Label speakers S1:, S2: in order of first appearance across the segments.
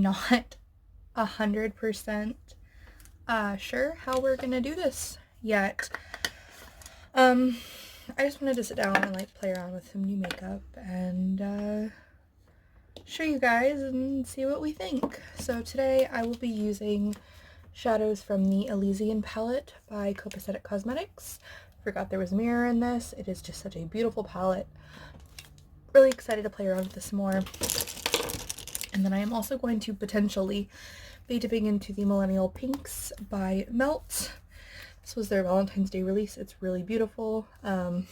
S1: not 100% sure how we're gonna do this yet. I just wanted to sit down and like play around with some new makeup and show you guys and see what we think. So today I will be using shadows from the Elysian Palette by Copaceticcosmetics. Forgot there was a mirror in this. It is just such a beautiful palette. Really excited to play around with this more. And then I am also going to potentially be dipping into the Millenial Pinx by Melt. This was their Valentine's Day release. It's really beautiful. I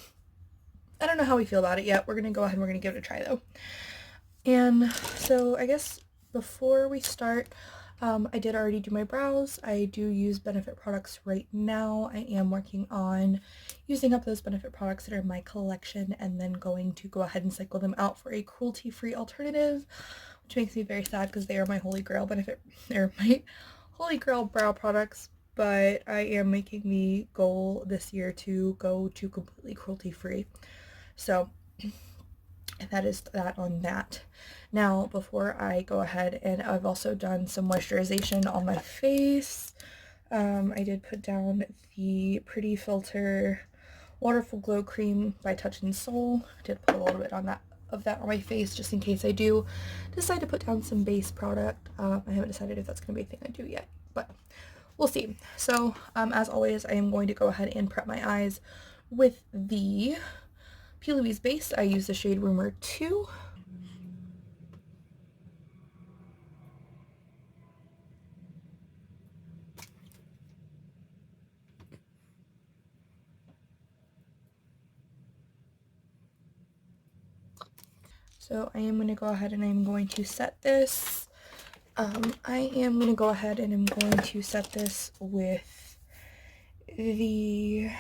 S1: don't know how we feel about it yet. We're going to go ahead and we're going to give it a try though. And so I guess before we start, I did already do my brows. I do use Benefit products right now. I am working on using up those Benefit products that are in my collection and then going to go ahead and cycle them out for a cruelty-free alternative, which makes me very sad because they are my holy grail Benefit, or my holy grail brow products. But I am making the goal this year to go to completely cruelty-free. So that is that on that. Now, before I go ahead, and I've also done some moisturization on my face. I did put down the Pretty Filter Waterful Glow Cream by Touch and Soul. I did put a little bit on that on my face just in case I do decide to put down some base product. I haven't decided if that's going to be a thing I do yet, but we'll see. So, as always, I am going to go ahead and prep my eyes with the P. Louise base. I use the shade Rumor 2. So I am going to go ahead and I'm going to set this. I am going to go ahead and I'm going to set this with the...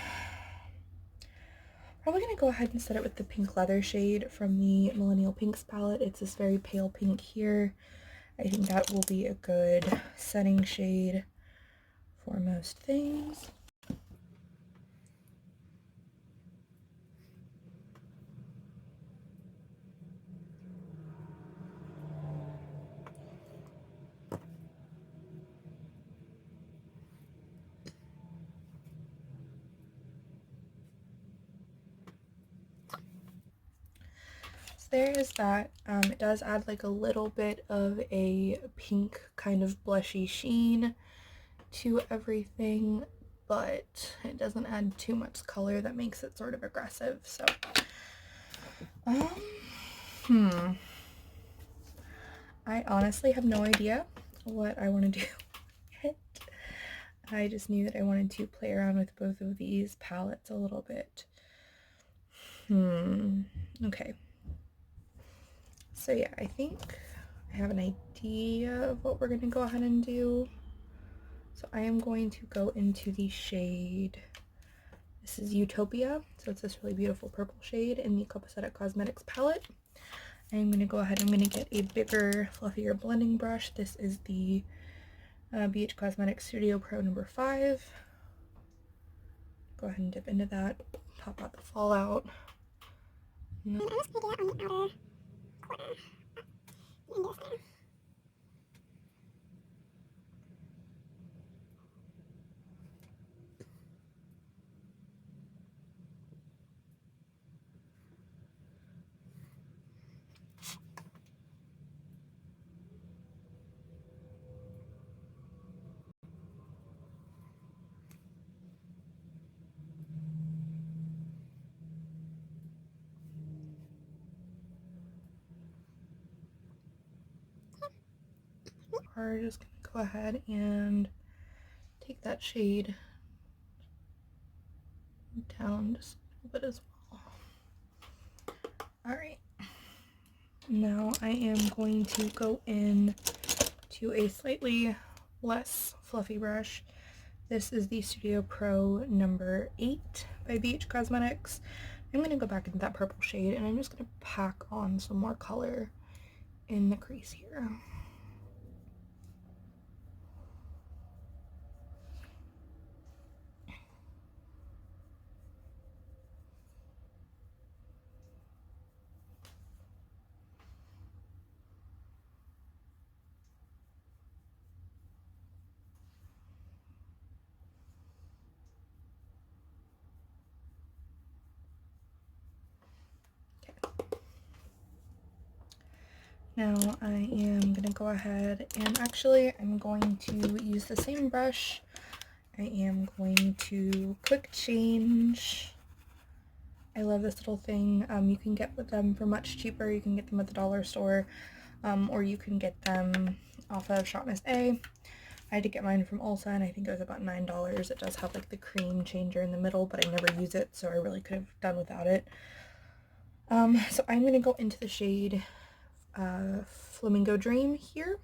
S1: Probably going to go ahead and set it with the pink leather shade from the Millenial Pinx palette. It's this very pale pink here. I think that will be a good setting shade for most things. There is that. It does add like a little bit of a pink kind of blushy sheen to everything, but it doesn't add too much color that makes it sort of aggressive. So I honestly have no idea what I want to do yet. I just knew that I wanted to play around with both of these palettes a little bit. Okay. So yeah, I think I have an idea of what we're going to go ahead and do. So I am going to go into the shade, this is Utopia, so it's this really beautiful purple shade in the Copaceticcosmetics palette. I'm going to go ahead and I'm going to get a bigger, fluffier blending brush. This is the BH Cosmetics Studio Pro number 5. Go ahead and dip into that, pop out the fallout. We're just going to go ahead and take that shade down just a little bit as well. Alright, now I am going to go in to a slightly less fluffy brush. This is the Studio Pro number 8 by BH Cosmetics. I'm going to go back into that purple shade and I'm just going to pack on some more color in the crease here. Now I am going to go ahead and actually I'm going to use the same brush. I am going to quick change. I love this little thing. You can get with them for much cheaper. You can get them at the dollar store, or you can get them off of Shop Miss A. I had to get mine from Ulta, and I think it was about $9. It does have like the cream changer in the middle, but I never use it, so I really could have done without it. So I'm going to go into the shade Flamingo Dream here,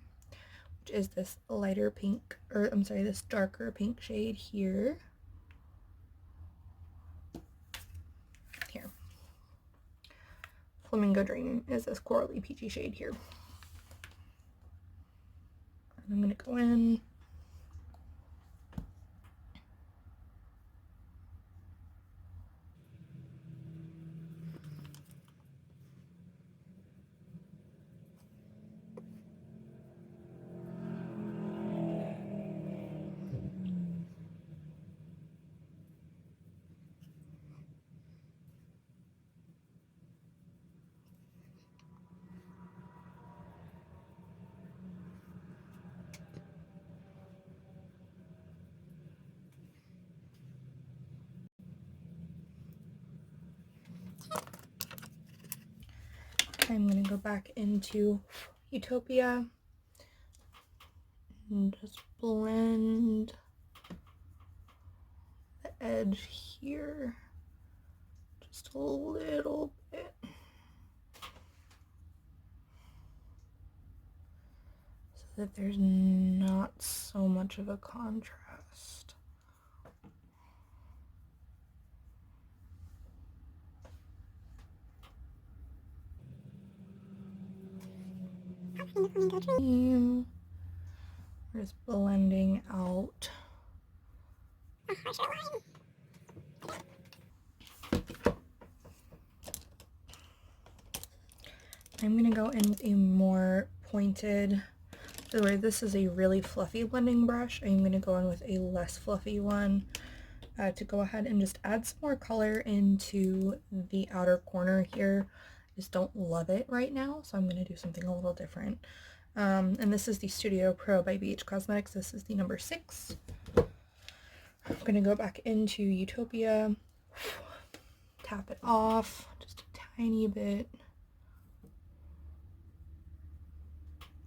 S1: which is this lighter pink, or I'm sorry, this darker pink shade here. Here. Flamingo Dream is this corally peachy shade here. And I'm going to go in. I'm going to go back into Utopia and just blend the edge here just a little bit so that there's not so much of a contrast. We're just blending out I'm going to go in with a more pointed, where this is a really fluffy blending brush. I'm going to go in with a less fluffy one to go ahead and just add some more color into the outer corner here. I just don't love it right now, so I'm going to do something a little different. And this is the Studio Pro by BH Cosmetics. This is the number 6. I'm going to go back into Utopia, tap it off just a tiny bit.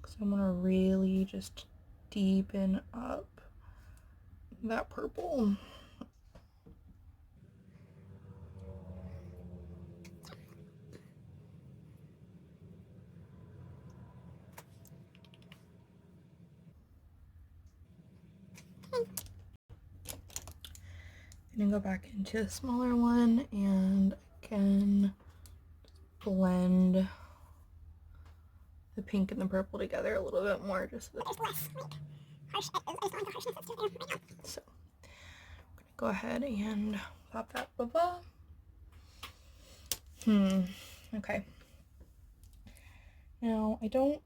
S1: So I'm going to really just deepen up that purple. I'm going to go back into a smaller one and again blend the pink and the purple together a little bit more just so that there's less so I'm going to go ahead and pop that bubble. Okay. Now I don't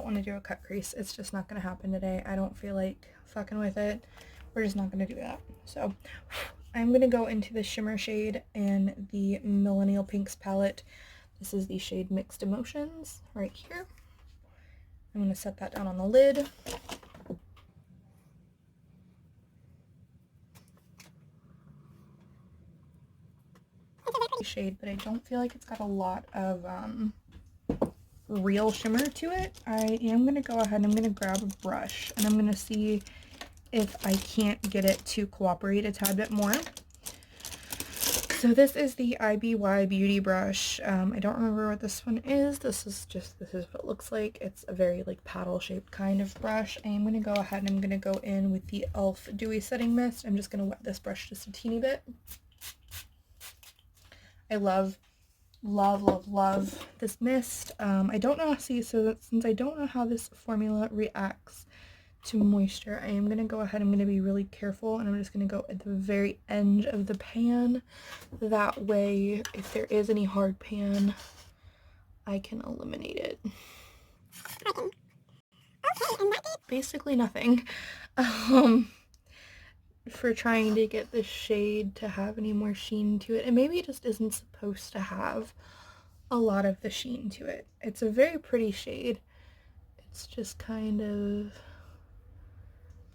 S1: want to do a cut crease. It's just not going to happen today. I don't feel like fucking with it. We're just not going to do that. So I'm going to go into the shimmer shade in the Millenial Pinx palette. This is the shade Mixed Emotions right here. I'm going to set that down on the lid. Shade, but I don't feel like it's got a lot of real shimmer to it. I am going to go ahead and I'm going to grab a brush and I'm going to see if I can't get it to cooperate a tad bit more. So this is the IBY Beauty brush. I don't remember what this one is. This is what it looks like. It's a very like paddle shaped kind of brush. I am going to go ahead and I'm going to go in with the e.l.f. Dewy Setting Mist. I'm just going to wet this brush just a teeny bit. I love this mist. I don't know, since I don't know how this formula reacts to moisture, I am going to go ahead, I'm going to be really careful, and I'm just going to go at the very end of the pan. That way, if there is any hard pan, I can eliminate it. Basically nothing. For trying to get the shade to have any more sheen to it, and maybe it just isn't supposed to have a lot of the sheen to it. It's a very pretty shade. It's just kind of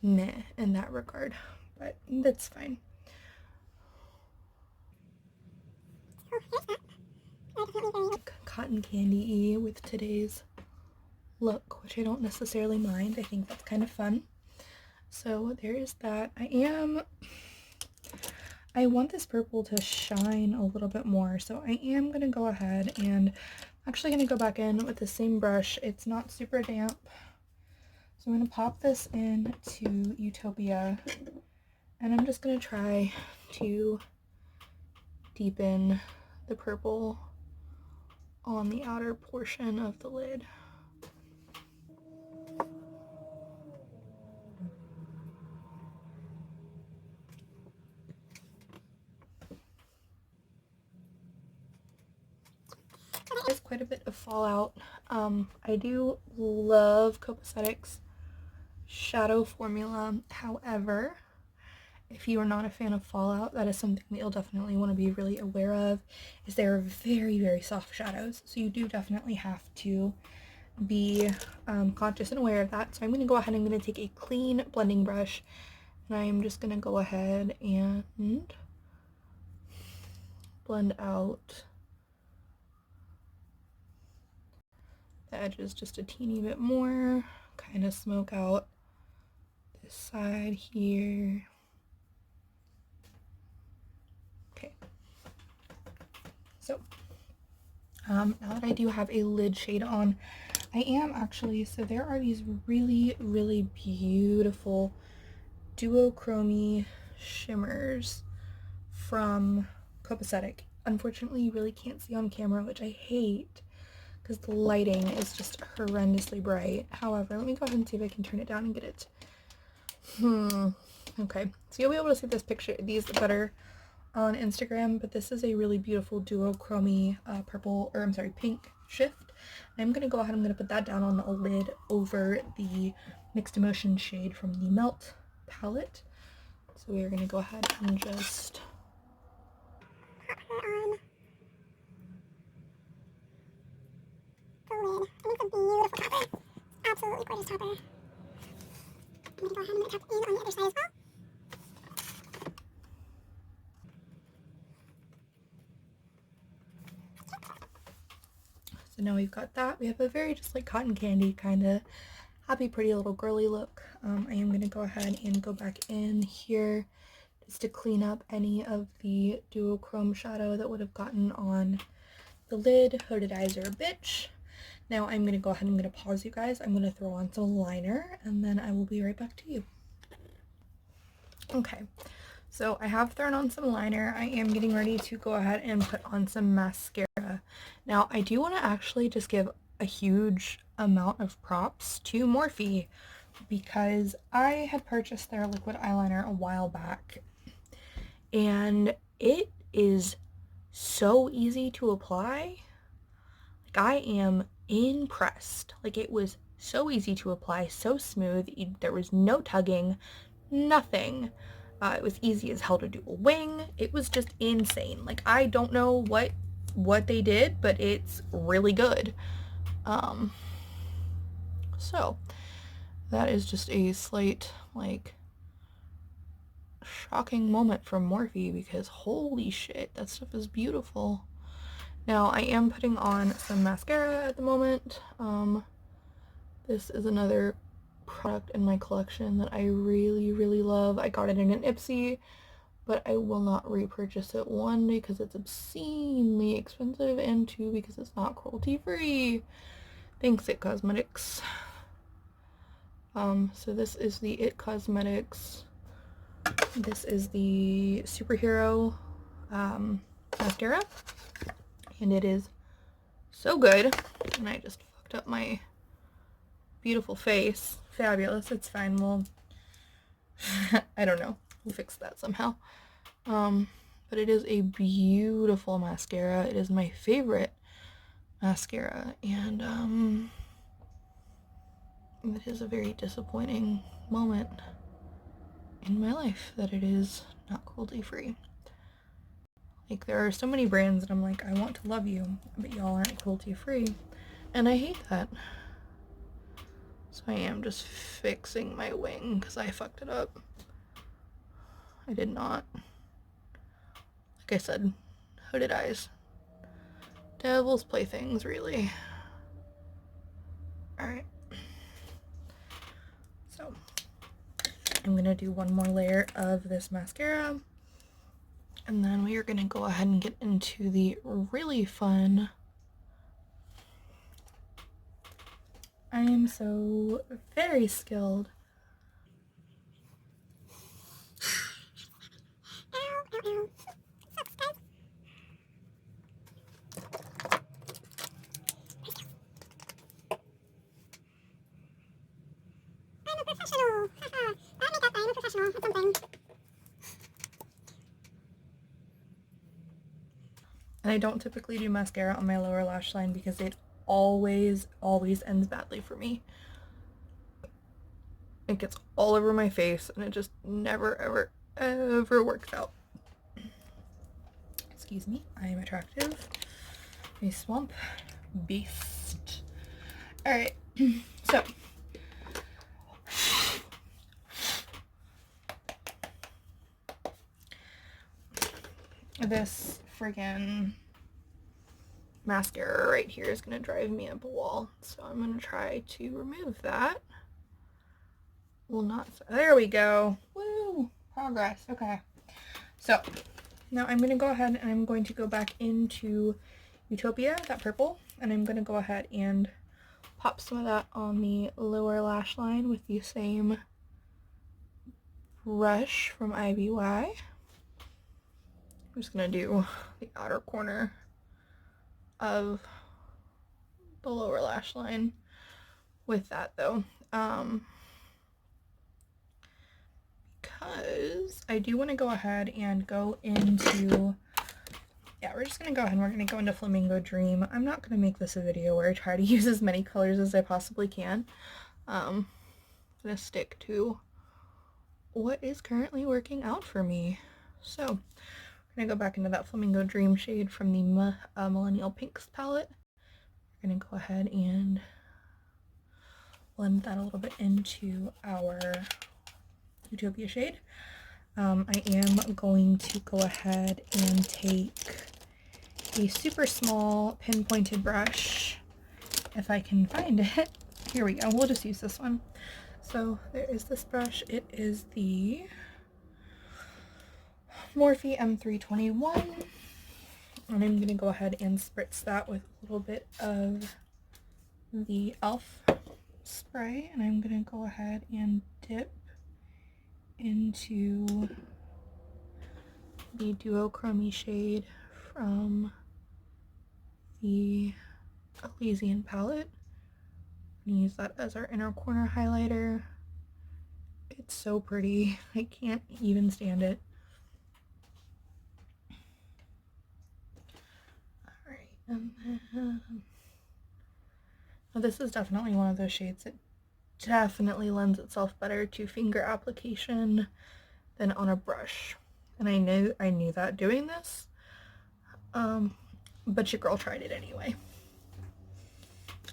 S1: meh in that regard, but that's fine. Cotton candy-y with today's look, which I don't necessarily mind. I think that's kind of fun. So there is that. I want this purple to shine a little bit more, so I am going to go ahead and I'm actually going to go back in with the same brush. It's not super damp. So I'm going to pop this into Utopia, and I'm just going to try to deepen the purple on the outer portion of the lid. There's quite a bit of fallout. I do love Copacetics shadow formula. However, if you are not a fan of fallout, that is something that you'll definitely want to be really aware of, is they are very, very soft shadows. So you do definitely have to be conscious and aware of that. So I'm going to go ahead and I'm going to take a clean blending brush, and I am just going to go ahead and blend out the edges just a teeny bit more, kind of smoke out this side here. Okay, so now that I do have a lid shade on, I am actually, so there are these really, really beautiful duochrome shimmers from Copacetic. Unfortunately, you really can't see on camera, which I hate because the lighting is just horrendously bright. However, let me go ahead and see if I can turn it down and get it. Okay, so you'll be able to see these better on Instagram, but this is a really beautiful duochrome pink shift. I'm going to go ahead, I'm going to put that down on the lid over the Mixed Emotion shade from the Melt palette. So we are going to go ahead and just pop her on the lid. And it's a beautiful topper. Absolutely gorgeous topper. I'm going to go ahead and tap in on the other side as well. So now we've got that. We have a very just like cotton candy kind of happy, pretty little girly look. I am going to go ahead and go back in here just to clean up any of the duochrome shadow that would have gotten on the lid. Hooded eyes are a bitch. Now I'm going to go ahead and I'm going to pause you guys. I'm going to throw on some liner and then I will be right back to you. Okay, so I have thrown on some liner. I am getting ready to go ahead and put on some mascara. Now I do want to actually just give a huge amount of props to Morphe because I had purchased their liquid eyeliner a while back and it is so easy to apply. Like, I am impressed. Like, it was so easy to apply, so smooth. There was no tugging, nothing. It was easy as hell to do a wing. It was just insane. Like, I don't know what they did, but it's really good. So that is just a slight, like, shocking moment from Morphe because holy shit, that stuff is beautiful. Now I am putting on some mascara at the moment. This is another product in my collection that I really, really love. I got it in an Ipsy, but I will not repurchase it. One, because it's obscenely expensive, and two, because it's not cruelty free. Thanks, It Cosmetics. So this is the It Cosmetics. This is the Superhero mascara, and it is so good. And I just fucked up my beautiful face. Fabulous. It's fine. We'll I don't know. We'll fix that somehow. But it is a beautiful mascara. It is my favorite mascara, and it is a very disappointing moment in my life that it is not cruelty free. Like, there are so many brands that I'm like, I want to love you, but y'all aren't cruelty free. And I hate that. So I am just fixing my wing because I fucked it up. I did not. Like I said, hooded eyes. Devil's playthings, really. Alright. So, I'm going to do one more layer of this mascara. And then we are going to go ahead and get into the really fun... I am so very skilled.
S2: I'm a professional. Not makeup, I'm a professional at something.
S1: And I don't typically do mascara on my lower lash line because it always ends badly for me. It gets all over my face and it just never ever works out. Excuse me, I am attractive. A swamp beast. Alright, so this friggin' mascara right here is gonna drive me up a wall. So I'm gonna try to remove that. Well, not so. There we go. Woo! Progress. Okay. So now I'm gonna go ahead and I'm going to go back into Utopia, that purple, and I'm gonna go ahead and pop some of that on the lower lash line with the same brush from IBY. I'm just gonna do the outer corner of the lower lash line with that though, because I do want to go ahead and go into, yeah, we're just gonna go ahead and we're gonna go into Flamingo Dream. I'm not gonna make this a video where I try to use as many colors as I possibly can. I'm gonna stick to what is currently working out for me. So I'm gonna go back into that Flamingo Dream shade from the Millenial Pinx palette. We're gonna go ahead and blend that a little bit into our Utopia shade. I am going to go ahead and take a super small pinpointed brush, if I can find it. Here we go, we'll just use this one. So there is this brush, it is the Morphe M321, and I'm going to go ahead and spritz that with a little bit of the e.l.f. spray, and I'm going to go ahead and dip into the duochrome shade from the Elysian Palette. I'm going to use that as our inner corner highlighter. It's so pretty. I can't even stand it. Alright, and then... Now this is definitely one of those shades that definitely lends itself better to finger application than on a brush. And I knew that doing this, but your girl tried it anyway.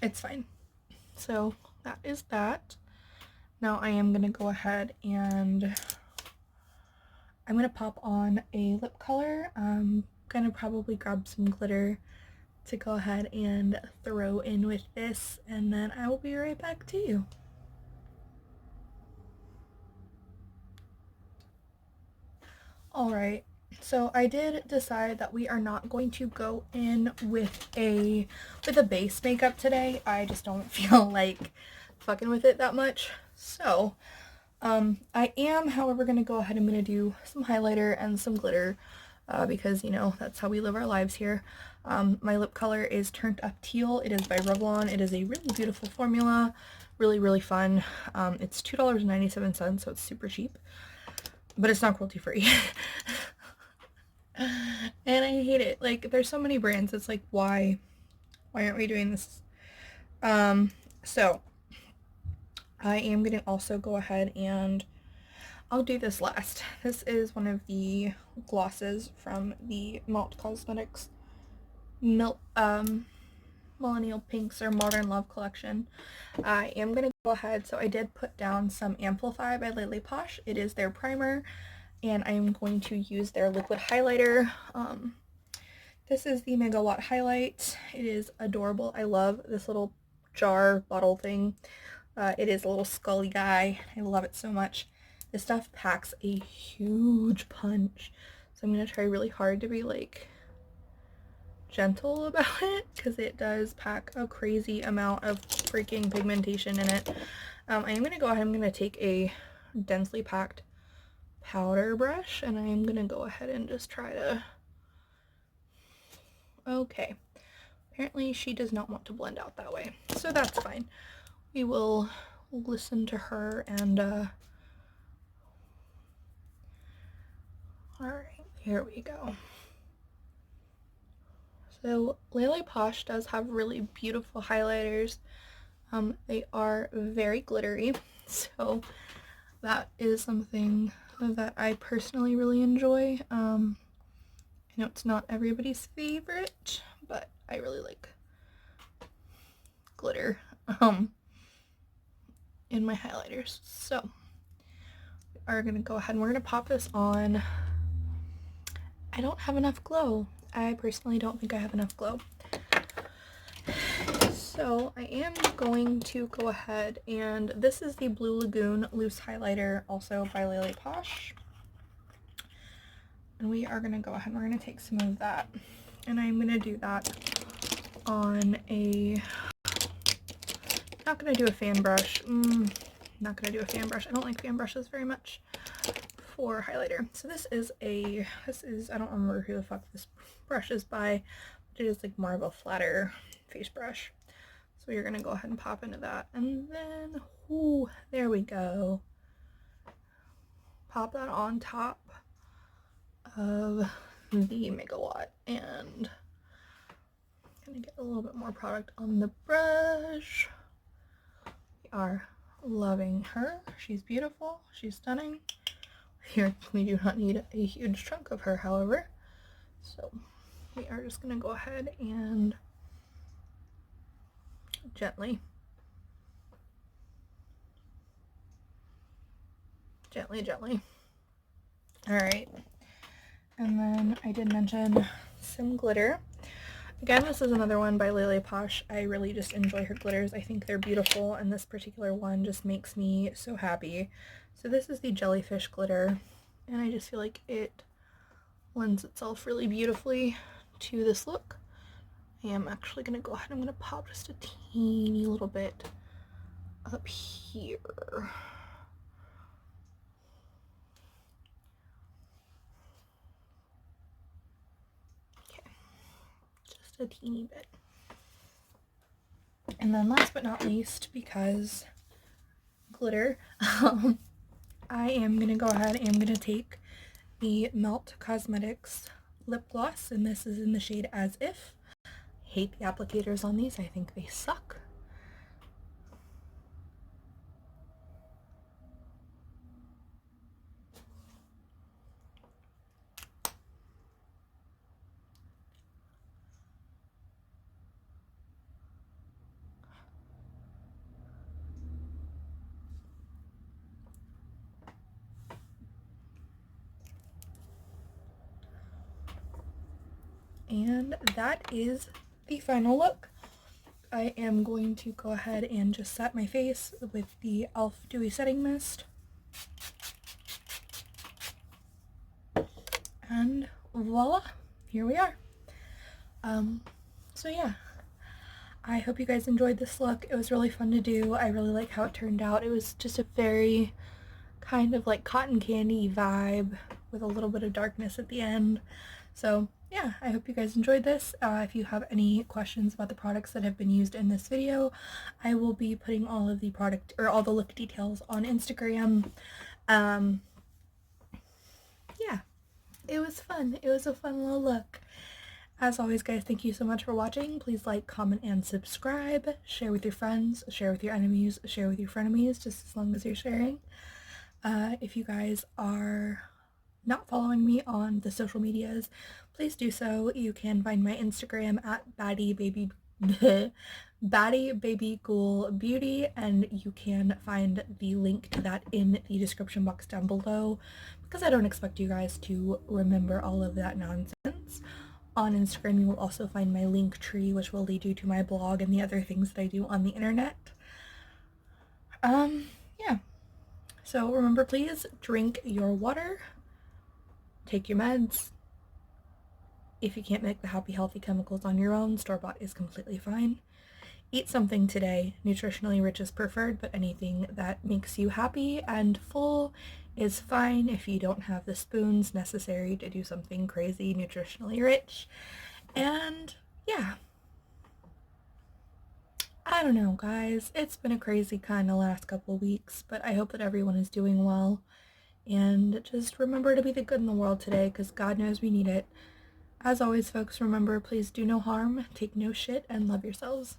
S1: It's fine. So that is that. Now I am going to go ahead and I'm going to pop on a lip color. I'm going to probably grab some glitter to go ahead and throw in with this, and then I will be right back to you. Alright, so I did decide that we are not going to go in with a base makeup today. I just don't feel like fucking with it that much. So, I am, however, going to go ahead and I'm going to do some highlighter and some glitter, because, you know, that's how we live our lives here. My lip color is Turnt Up Teal. It is by Revlon. It is a really beautiful formula, really fun. It's $2.97, so it's super cheap. But it's not cruelty free. And I hate it. Like, there's so many brands. It's like, why aren't we doing this? So I am going to also go ahead and I'll do this last. This is one of the glosses from the meltcosmetics Millenial Pinx or Modern Love collection. I am going to go ahead, so I did put down some Amplify by leleposh. It is their primer, and I am going to use their liquid highlighter. This is the Megawatt highlight. It is adorable. I love this little jar bottle thing. It is a little scully guy. I love it so much. This stuff packs a huge punch, so I'm going to try really hard to be like gentle about it, because it does pack a crazy amount of freaking pigmentation in it. I am going to go ahead, I'm going to take a densely packed powder brush, and I am going to go ahead and just try to... Okay, apparently she does not want to blend out that way, so that's fine. We will listen to her and alright, here we go. So leleposh does have really beautiful highlighters. They are very glittery, so that is something that I personally really enjoy. I know it's not everybody's favorite, but I really like glitter in my highlighters. So we are going to go ahead and we're going to pop this on. I don't have enough glow. I personally don't think I have enough glow. So I am going to go ahead, and this is the Blue Lagoon loose highlighter, also by leleposh. And we are going to go ahead and we're going to take some of that, and I'm going to do that on a, not going to do a fan brush, not going to do a fan brush, I don't like fan brushes very much for highlighter. So this is, I don't remember who the fuck this brush is by, but it is like more of a flatter face brush. So you're going to go ahead and pop into that, and then, ooh, there we go. Pop that on top of the Megawatt, and I'm going to get a little bit more product on the brush. We are loving her. She's beautiful. She's stunning. We do not need a huge chunk of her, however. So we are just going to go ahead and gently, alright, and then I did mention some glitter. Again, this is another one by leleposh. I really just enjoy her glitters. I think they're beautiful, and this particular one just makes me so happy. So this is the Jellyfish glitter, and I just feel like it lends itself really beautifully to this look. I am actually going to go ahead and I'm going to pop just a teeny little bit up here. Okay, just a teeny bit. And then last but not least, because glitter, I am going to go ahead and I'm going to take the meltcosmetics lip gloss, and this is in the shade As If. Hate the applicators on these. I think they suck. And that is the final look. I am going to go ahead and just set my face with the e.l.f. Dewy Setting Mist. And voila, here we are. So yeah, I hope you guys enjoyed this look. It was really fun to do. I really like how it turned out. It was just a very kind of like cotton candy vibe with a little bit of darkness at the end. So yeah, I hope you guys enjoyed this. If you have any questions about the products that have been used in this video, I will be putting all of the product or all the look details on Instagram. Yeah, it was fun. It was a fun little look. As always, guys, thank you so much for watching. Please like, comment, and subscribe. Share with your friends, share with your enemies, share with your frenemies, just as long as you're sharing. If you guys are not following me on the social medias, please do so. You can find my Instagram at baddiebabyGhoulBeauty, and you can find the link to that in the description box down below, because I don't expect you guys to remember all of that nonsense. On Instagram, you will also find my link tree, which will lead you to my blog and the other things that I do on the internet. Yeah. So remember, please drink your water, take your meds. If you can't make the happy, healthy chemicals on your own, store-bought is completely fine. Eat something today. Nutritionally rich is preferred, but anything that makes you happy and full is fine if you don't have the spoons necessary to do something crazy nutritionally rich. And yeah, I don't know, guys. It's been a crazy kind of last couple of weeks, but I hope that everyone is doing well. And just remember to be the good in the world today, because God knows we need it. As always, folks, remember, please do no harm, take no shit, and love yourselves.